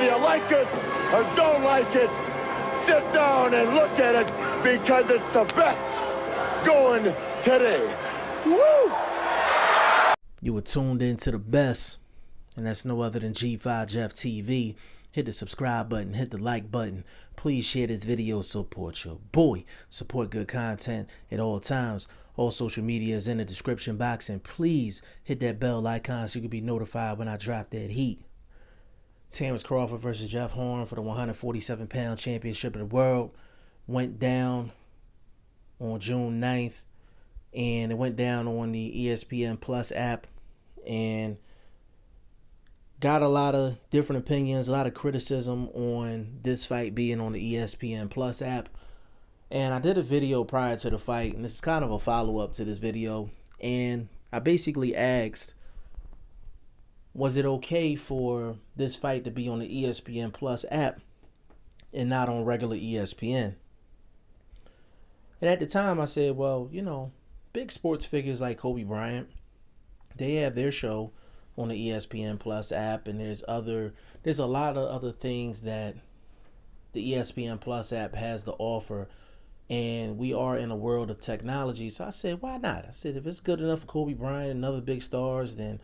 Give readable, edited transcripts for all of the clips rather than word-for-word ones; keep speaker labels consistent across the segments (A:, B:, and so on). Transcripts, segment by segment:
A: Whether you like it or don't like it, sit down and look at it because it's the best going today. Woo!
B: You were tuned in to the best, and that's no other than G5 Jeff TV. Hit the subscribe button, hit the like button. Please share this video, support your boy. Support good content at all times. All social media is in the description box, and please hit that bell icon so you can be notified when I drop that heat. Terrance Crawford versus Jeff Horn for the 147-pound championship of the world went down on June 9th, and it went down on the ESPN Plus app, and got a lot of different opinions, a lot of criticism on this fight being on the ESPN Plus app. And I did a video prior to the fight, and this is kind of a follow-up to this video, and I basically asked, was it okay for this fight to be on the ESPN Plus app and not on regular ESPN? And at the time I said, well, you know, big sports figures like Kobe Bryant, they have their show on the ESPN Plus app, and there's a lot of other things that the ESPN Plus app has to offer, and we are in a world of technology. So I said, why not? I said, if it's good enough for Kobe Bryant and other big stars, then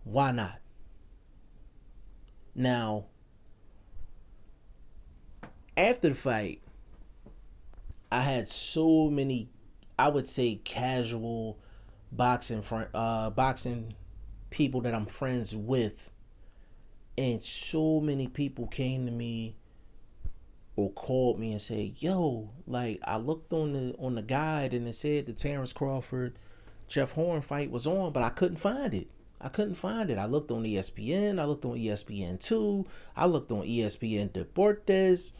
B: why not? Now, after the fight, I had so many, I would say, casual boxing people that I'm friends with, and so many people came to me or called me and said, yo, like, I looked on the guide and it said the Terrance Crawford Jeff Horn fight was on, but I couldn't find it. I looked on ESPN, I looked on ESPN2, I looked on ESPN Deportes.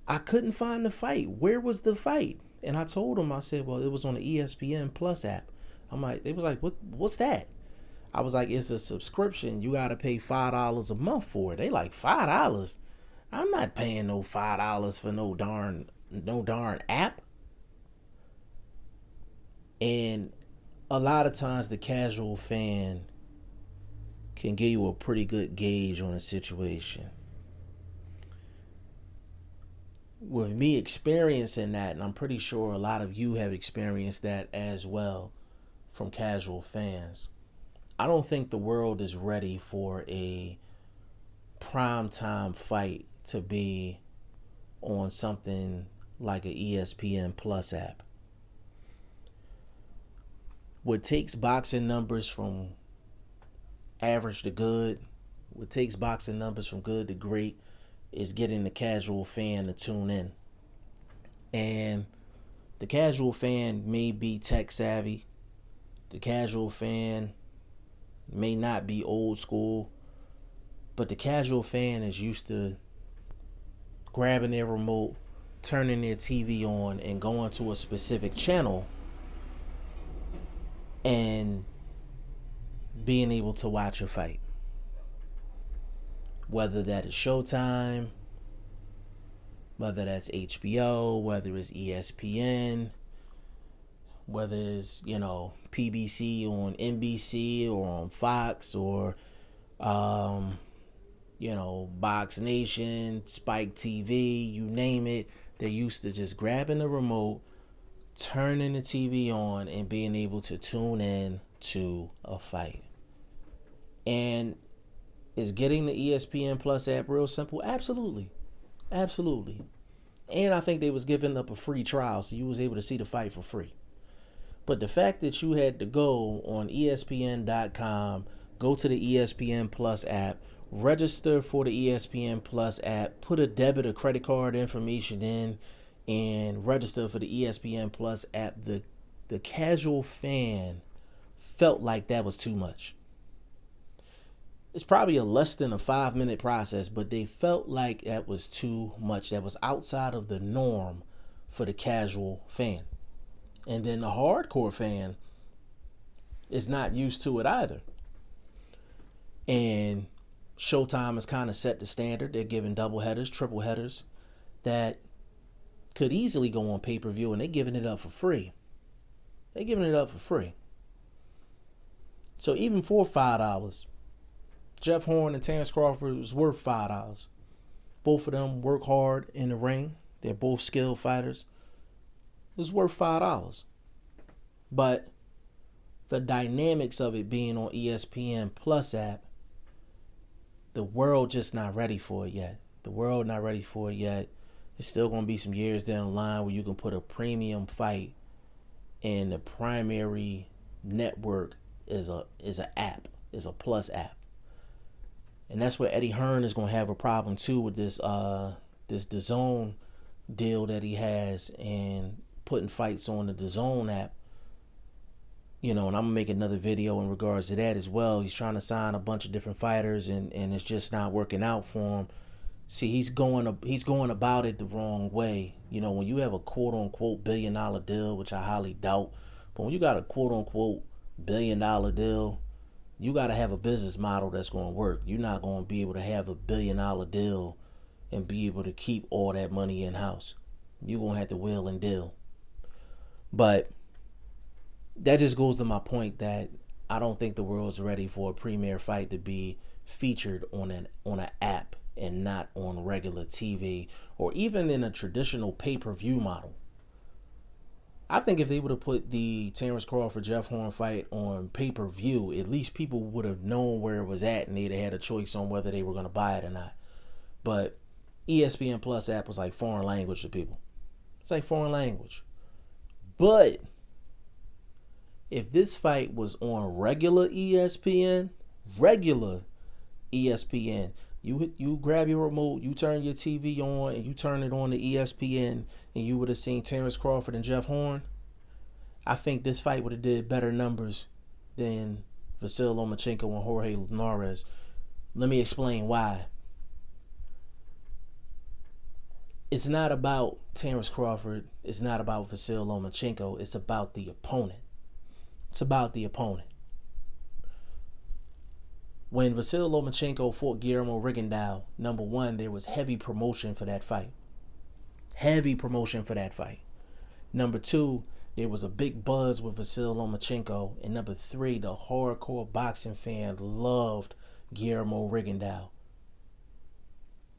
B: I couldn't find the fight. Where was the fight? And I told them, I said, well, it was on the ESPN Plus app. I'm like, they was like, what's that? I was like, it's a subscription. You got to pay $5 a month for it. They like, $5? I'm not paying no $5 for no darn app. And a lot of times the casual fan can give you a pretty good gauge on a situation. With me experiencing that, and I'm pretty sure a lot of you have experienced that as well from casual fans, I don't think the world is ready for a primetime fight to be on something like an ESPN Plus app. What takes boxing numbers from average to good, what takes boxing numbers from good to great, is getting the casual fan to tune in. And the casual fan may be tech savvy. The casual fan may not be old school, but the casual fan is used to grabbing their remote, turning their TV on, and going to a specific channel and being able to watch a fight. Whether that is Showtime, whether that's HBO, whether it's ESPN, whether it's, you know, PBC on NBC or on Fox, or you know, Box Nation, Spike TV, you name it. They're used to just grabbing the remote, turning the TV on, and being able to tune in to a fight. And is getting the ESPN Plus app real simple? Absolutely. Absolutely. And I think they was giving up a free trial, so you was able to see the fight for free. But the fact that you had to go on ESPN.com, go to the ESPN Plus app, register for the ESPN Plus app, put a debit or credit card information in, and register for the ESPN Plus app, the casual fan felt like that was too much. It's probably a less than a 5-minute process, but they felt like that was too much. That was outside of the norm for the casual fan. And then the hardcore fan is not used to it either. And Showtime has kind of set the standard. They're giving double headers, triple headers that could easily go on pay-per-view, and they're giving it up for free. They're giving it up for free. So even for $5, Jeff Horn and Terrance Crawford was worth $5. both of them work hard in the ring. They're both skilled fighters. It's worth $5. But the dynamics of it being on ESPN Plus app, the world just not ready for it yet. The world not ready for it yet. It's still going to be some years down the line where you can put a premium fight and the primary network is a app, is a Plus app. And that's where Eddie Hearn is going to have a problem too with this DAZN deal that he has and putting fights on the DAZN app. You know, and I'm gonna make another video in regards to that as well. He's trying to sign a bunch of different fighters and it's just not working out for him. See, he's going about it the wrong way. You know, when you have a quote unquote $1 billion deal, which I highly doubt, but when you got a quote unquote $1 billion deal, you got to have a business model that's going to work. You're not going to be able to have a $1 billion deal and be able to keep all that money in house. You're going to have to wheel and deal. But that just goes to my point that I don't think the world's ready for a premier fight to be featured on an app and not on regular TV or even in a traditional pay-per-view model. I think if they would have put the Terrance Crawford Jeff Horn fight on pay-per-view, at least people would have known where it was at and they'd have had a choice on whether they were going to buy it or not. But ESPN Plus app was like foreign language to people. It's like foreign language. But if this fight was on regular ESPN, you grab your remote, you turn your TV on, and you turn it on to ESPN, and you would have seen Terrance Crawford and Jeff Horn, I think this fight would have did better numbers than Vasyl Lomachenko and Jorge Linares. Let me explain why. It's not about Terrance Crawford. It's not about Vasyl Lomachenko. It's about the opponent. It's about the opponent. When Vasyl Lomachenko fought Guillermo Rigondeaux, number one, there was heavy promotion for that fight. Heavy promotion for that fight. Number two, there was a big buzz with Vasyl Lomachenko. And number three, the hardcore boxing fan loved Guillermo Rigondeaux.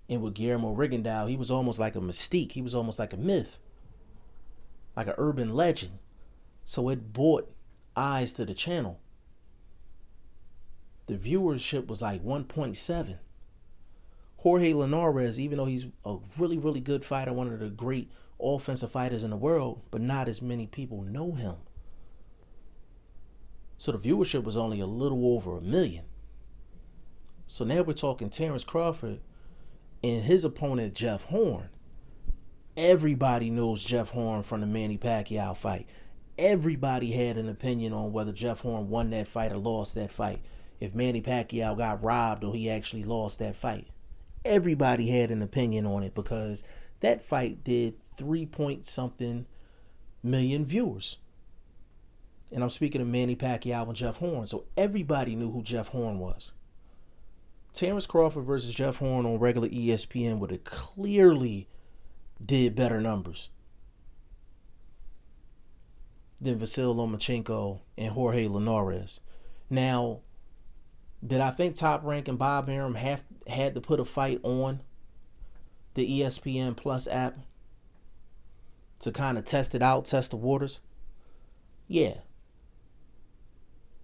B: And with Guillermo Rigondeaux, he was almost like a mystique. He was almost like a myth. Like an urban legend. So it brought eyes to the channel. The viewership was like 1.7. Jorge Linares, even though he's a really, really good fighter, one of the great offensive fighters in the world, but not as many people know him. So the viewership was only a little over 1 million. So now we're talking Terrance Crawford and his opponent, Jeff Horn. Everybody knows Jeff Horn from the Manny Pacquiao fight. Everybody had an opinion on whether Jeff Horn won that fight or lost that fight. If Manny Pacquiao got robbed or he actually lost that fight. Everybody had an opinion on it because that fight did 3-point-something million viewers. And I'm speaking of Manny Pacquiao and Jeff Horn. So everybody knew who Jeff Horn was. Terrance Crawford versus Jeff Horn on regular ESPN would have clearly did better numbers than Vasyl Lomachenko and Jorge Linares. Now, did I think Top Rank and Bob Arum had to put a fight on the ESPN Plus app to kind of test it out, test the waters? Yeah.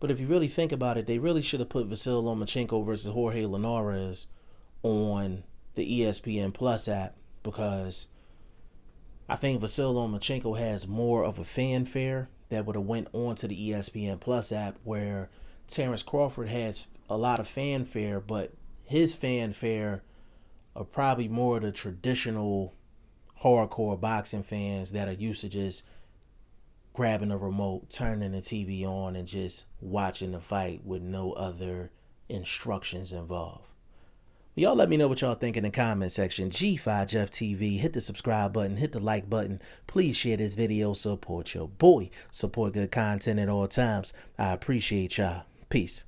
B: But if you really think about it, they really should have put Vasyl Lomachenko versus Jorge Linares on the ESPN Plus app because I think Vasyl Lomachenko has more of a fanfare that would have went on to the ESPN Plus app, where Terrance Crawford has a lot of fanfare, but his fanfare are probably more of the traditional hardcore boxing fans that are used to just grabbing a remote, turning the TV on, and just watching the fight with no other instructions involved. Y'all let me know what y'all think in the comment section. G5 Jeff TV. Hit the subscribe button. Hit the like button. Please share this video. Support your boy. Support good content at all times. I appreciate y'all. Peace.